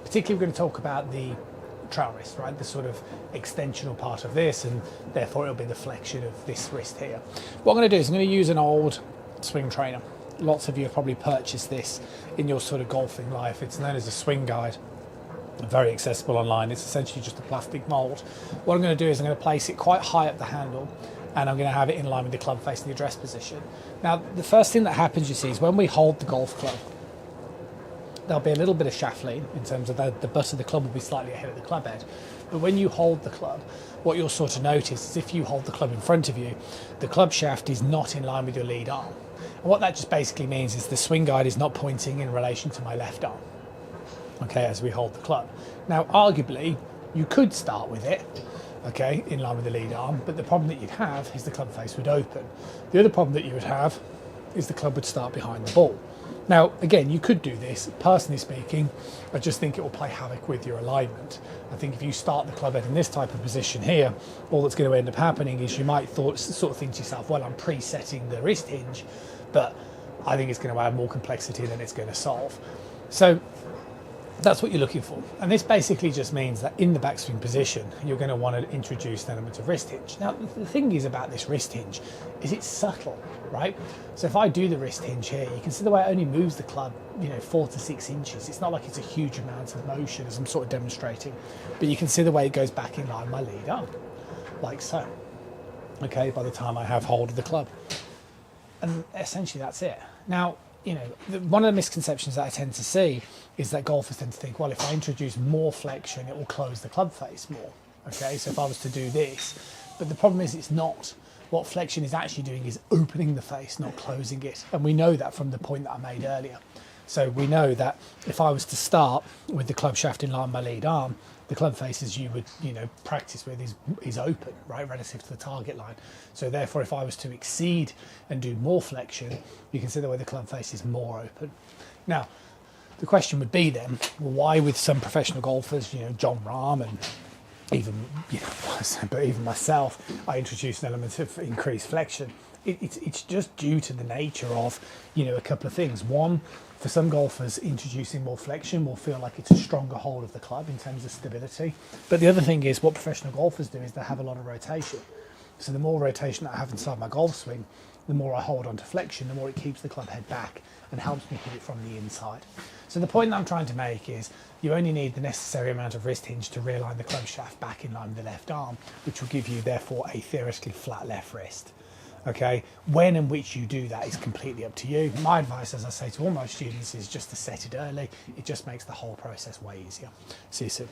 Particularly we're going to talk about the trail wrist, right? The sort of extensional part of this, and therefore it'll be the flexion of this wrist here. What I'm going to do is I'm going to use an old swing trainer. Lots of you have probably purchased this in your sort of golfing life. It's known as a swing guide. Very accessible online. It's essentially just a plastic mold. What I'm going to do is I'm going to place it quite high up the handle, and I'm going to have it in line with the club face in the address position. Now, the first thing that happens, you see, is when we hold the golf club, there'll be a little bit of shaft lean in terms of the butt of the club will be slightly ahead of the club head. But when you hold the club, what you'll sort of notice is if you hold the club in front of you, the club shaft is not in line with your lead arm. And what that just basically means is the swing guide is not pointing in relation to my left arm, okay, as we hold the club. Now, arguably, you could start with it, okay, in line with the lead arm, but the problem that you'd have is the club face would open. The other problem that you would have is the club would start behind the ball. Now, again, you could do this. Personally speaking, I just think it will play havoc with your alignment. I think if you start the club head in this type of position here, all that's going to end up happening is you might sort of think to yourself, well, I'm pre-setting the wrist hinge, but I think it's going to add more complexity than it's going to solve. So that's what you're looking for. And this basically just means that in the backswing position, you're going to want to introduce an element of wrist hinge. Now, the thing is about this wrist hinge is it's subtle, right? So if I do the wrist hinge here, you can see the way it only moves the club, 4 to 6 inches. It's not like it's a huge amount of motion as I'm sort of demonstrating, but you can see the way it goes back in line with my lead arm, like so, okay, by the time I have hold of the club. And essentially that's it. Now, one of the misconceptions that I tend to see is that golfers tend to think, well, if I introduce more flexion, it will close the club face more. Okay, so if I was to do this, but the problem is it's not. What flexion is actually doing is opening the face, not closing it. And we know that from the point that I made earlier. So we know that if I was to start with the club shaft in line with my lead arm, the club face, as you would, practice with, is open, right, relative to the target line. So therefore, if I was to exceed and do more flexion, you can see the way the club face is more open. Now, the question would be then, well, why with some professional golfers, Jon Rahm and even, but even myself, I introduced an element of increased flexion. It's just due to the nature of, a couple of things. One, for some golfers, introducing more flexion will feel like it's a stronger hold of the club in terms of stability. But the other thing is what professional golfers do is they have a lot of rotation. So the more rotation that I have inside my golf swing, the more I hold onto flexion, the more it keeps the club head back and helps me hit it from the inside. So the point that I'm trying to make is you only need the necessary amount of wrist hinge to realign the club shaft back in line with the left arm, which will give you, therefore, a theoretically flat left wrist. Okay, when and which you do that is completely up to you. My advice, as I say to all my students, is just to set it early. It just makes the whole process way easier. See you soon.